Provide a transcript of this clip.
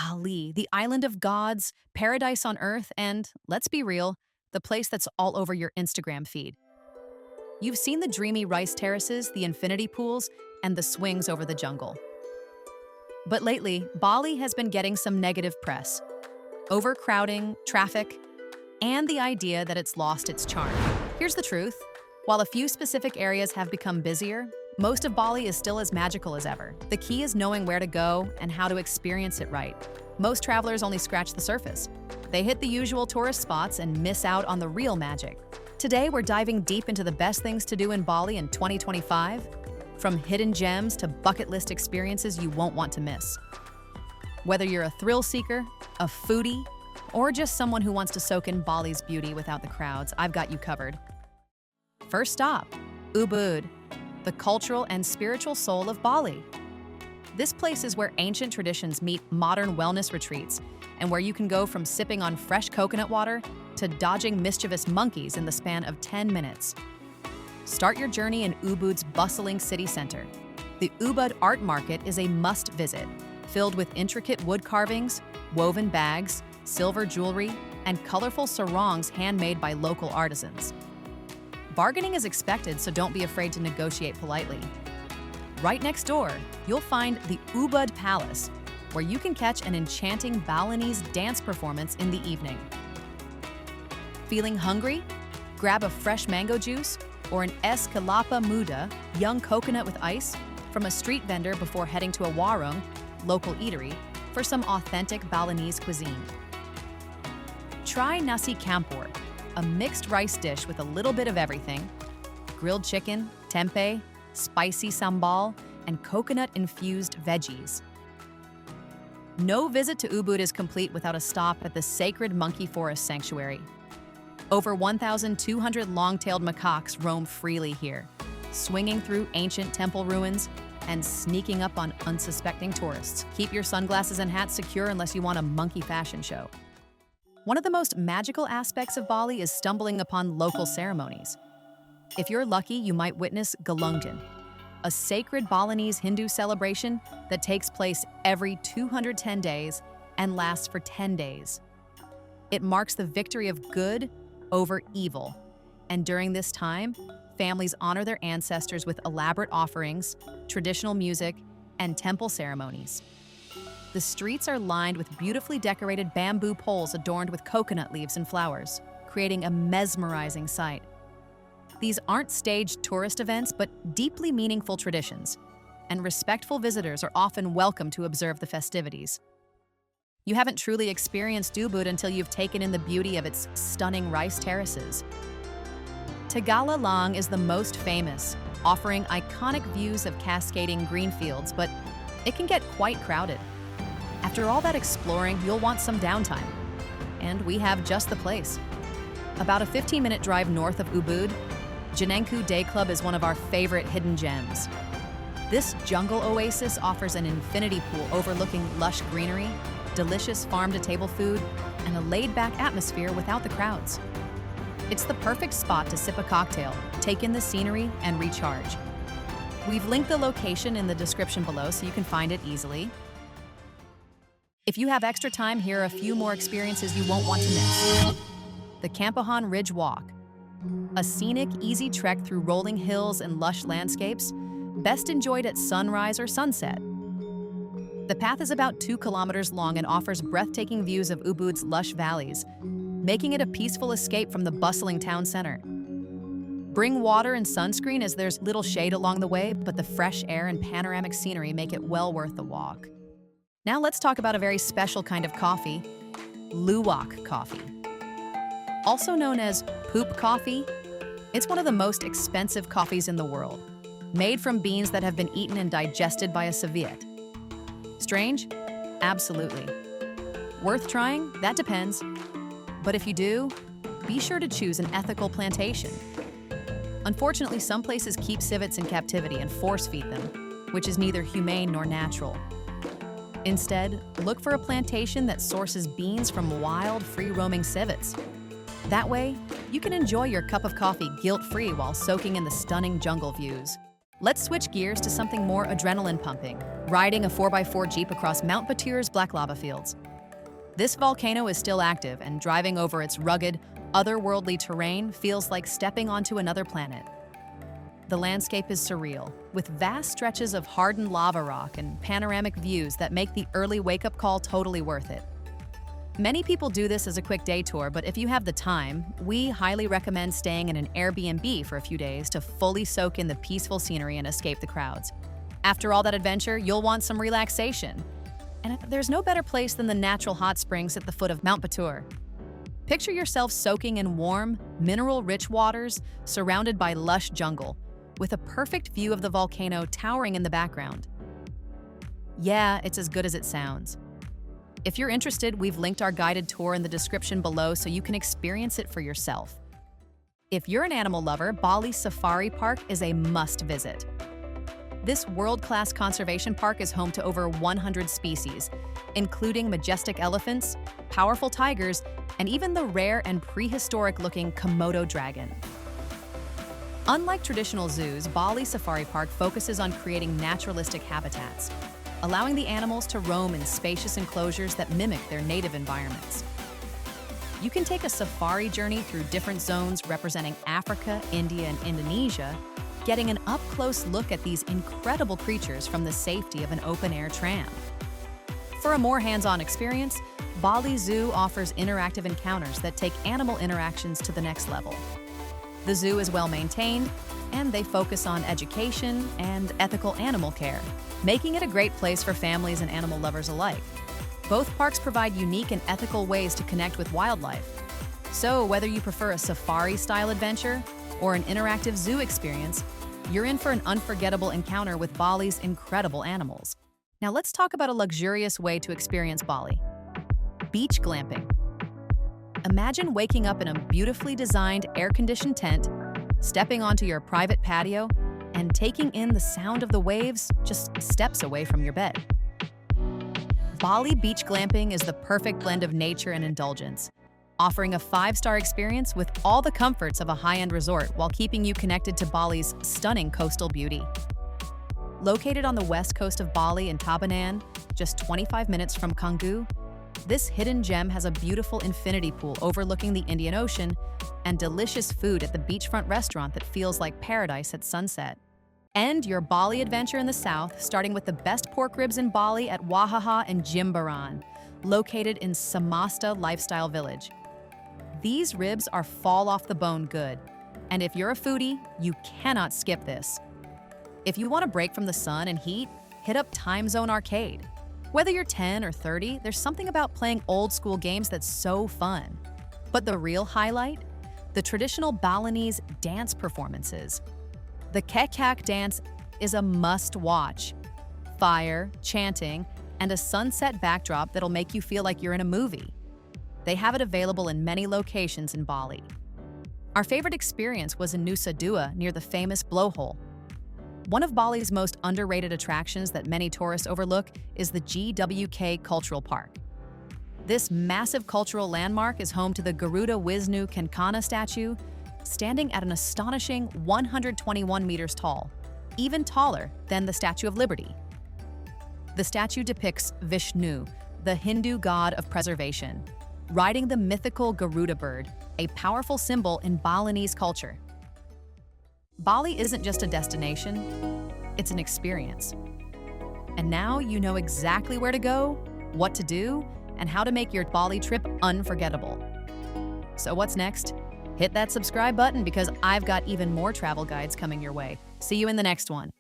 Bali, the island of gods, paradise on earth, and, let's be real, the place that's all over your Instagram feed. You've seen the dreamy rice terraces, the infinity pools, and the swings over the jungle. But lately, Bali has been getting some negative press. Overcrowding, traffic, and the idea that it's lost its charm. Here's the truth. While a few specific areas have become busier, most of Bali is still as magical as ever. The key is knowing where to go and how to experience it right. Most travelers only scratch the surface. They hit the usual tourist spots and miss out on the real magic. Today, we're diving deep into the best things to do in Bali in 2025, from hidden gems to bucket list experiences you won't want to miss. Whether you're a thrill seeker, a foodie, or just someone who wants to soak in Bali's beauty without the crowds, I've got you covered. First stop, Ubud, the cultural and spiritual soul of Bali. This place is where ancient traditions meet modern wellness retreats, and where you can go from sipping on fresh coconut water to dodging mischievous monkeys in the span of 10 minutes. Start your journey in Ubud's bustling city center. The Ubud Art Market is a must-visit, filled with intricate wood carvings, woven bags, silver jewelry, and colorful sarongs handmade by local artisans. Bargaining is expected, so don't be afraid to negotiate politely. Right next door, you'll find the Ubud Palace, where you can catch an enchanting Balinese dance performance in the evening. Feeling hungry? Grab a fresh mango juice or an es kelapa muda, young coconut with ice, from a street vendor before heading to a warung, local eatery, for some authentic Balinese cuisine. Try nasi campur, a mixed rice dish with a little bit of everything: grilled chicken, tempeh, spicy sambal, and coconut-infused veggies. No visit to Ubud is complete without a stop at the sacred monkey forest sanctuary. Over 1,200 long-tailed macaques roam freely here, swinging through ancient temple ruins and sneaking up on unsuspecting tourists. Keep your sunglasses and hats secure unless you want a monkey fashion show. One of the most magical aspects of Bali is stumbling upon local ceremonies. If you're lucky, you might witness Galungan, a sacred Balinese Hindu celebration that takes place every 210 days and lasts for 10 days. It marks the victory of good over evil, and during this time, families honor their ancestors with elaborate offerings, traditional music, and temple ceremonies. The streets are lined with beautifully decorated bamboo poles adorned with coconut leaves and flowers, creating a mesmerizing sight. These aren't staged tourist events, but deeply meaningful traditions, and respectful visitors are often welcome to observe the festivities. You haven't truly experienced Ubud until you've taken in the beauty of its stunning rice terraces. Tagala is the most famous, offering iconic views of cascading green fields, but it can get quite crowded. After all that exploring, you'll want some downtime, and we have just the place. About a 15-minute drive north of Ubud, Janenku Day Club is one of our favorite hidden gems. This jungle oasis offers an infinity pool overlooking lush greenery, delicious farm-to-table food, and a laid-back atmosphere without the crowds. It's the perfect spot to sip a cocktail, take in the scenery, and recharge. We've linked the location in the description below so you can find it easily. If you have extra time, here are a few more experiences you won't want to miss. The Kampahan Ridge Walk, a scenic, easy trek through rolling hills and lush landscapes, best enjoyed at sunrise or sunset. The path is about 2 kilometers long and offers breathtaking views of Ubud's lush valleys, making it a peaceful escape from the bustling town center. Bring water and sunscreen as there's little shade along the way, but the fresh air and panoramic scenery make it well worth the walk. Now let's talk about a very special kind of coffee, luwak coffee. Also known as poop coffee, it's one of the most expensive coffees in the world, made from beans that have been eaten and digested by a civet. Strange? Absolutely. Worth trying? That depends. But if you do, be sure to choose an ethical plantation. Unfortunately, some places keep civets in captivity and force-feed them, which is neither humane nor natural. Instead, look for a plantation that sources beans from wild, free-roaming civets. That way, you can enjoy your cup of coffee guilt-free while soaking in the stunning jungle views. Let's switch gears to something more adrenaline pumping, riding a 4x4 Jeep across Mount Batur's black lava fields. This volcano is still active, and driving over its rugged, otherworldly terrain feels like stepping onto another planet. The landscape is surreal, with vast stretches of hardened lava rock and panoramic views that make the early wake-up call totally worth it. Many people do this as a quick day tour, but if you have the time, we highly recommend staying in an Airbnb for a few days to fully soak in the peaceful scenery and escape the crowds. After all that adventure, you'll want some relaxation. And there's no better place than the natural hot springs at the foot of Mount Batur. Picture yourself soaking in warm, mineral-rich waters surrounded by lush jungle, with a perfect view of the volcano towering in the background. Yeah, it's as good as it sounds. If you're interested, we've linked our guided tour in the description below so you can experience it for yourself. If you're an animal lover, Bali Safari Park is a must-visit. This world-class conservation park is home to over 100 species, including majestic elephants, powerful tigers, and even the rare and prehistoric-looking Komodo dragon. Unlike traditional zoos, Bali Safari Park focuses on creating naturalistic habitats, allowing the animals to roam in spacious enclosures that mimic their native environments. You can take a safari journey through different zones representing Africa, India, and Indonesia, getting an up-close look at these incredible creatures from the safety of an open-air tram. For a more hands-on experience, Bali Zoo offers interactive encounters that take animal interactions to the next level. The zoo is well-maintained, and they focus on education and ethical animal care, making it a great place for families and animal lovers alike. Both parks provide unique and ethical ways to connect with wildlife. So whether you prefer a safari-style adventure or an interactive zoo experience, you're in for an unforgettable encounter with Bali's incredible animals. Now let's talk about a luxurious way to experience Bali. Beach glamping. Imagine waking up in a beautifully designed, air-conditioned tent, stepping onto your private patio, and taking in the sound of the waves just steps away from your bed. Bali beach glamping is the perfect blend of nature and indulgence, offering a 5-star experience with all the comforts of a high-end resort while keeping you connected to Bali's stunning coastal beauty. Located on the west coast of Bali in Tabanan, just 25 minutes from Canggu, this hidden gem has a beautiful infinity pool overlooking the Indian Ocean and delicious food at the beachfront restaurant that feels like paradise at sunset. End your Bali adventure in the south, starting with the best pork ribs in Bali at Wahaha and Jimbaran, located in Samasta Lifestyle Village. These ribs are fall-off-the-bone good, and if you're a foodie, you cannot skip this. If you want a break from the sun and heat, hit up Time Zone Arcade. Whether you're 10 or 30, there's something about playing old-school games that's so fun. But the real highlight? The traditional Balinese dance performances. The Kekak dance is a must-watch. Fire, chanting, and a sunset backdrop that'll make you feel like you're in a movie. They have it available in many locations in Bali. Our favorite experience was in Nusa Dua near the famous Blowhole. One of Bali's most underrated attractions that many tourists overlook is the GWK Cultural Park. This massive cultural landmark is home to the Garuda Wisnu Kencana statue, standing at an astonishing 121 meters tall, even taller than the Statue of Liberty. The statue depicts Vishnu, the Hindu god of preservation, riding the mythical Garuda bird, a powerful symbol in Balinese culture. Bali isn't just a destination, it's an experience. And now you know exactly where to go, what to do, and how to make your Bali trip unforgettable. So what's next? Hit that subscribe button because I've got even more travel guides coming your way. See you in the next one.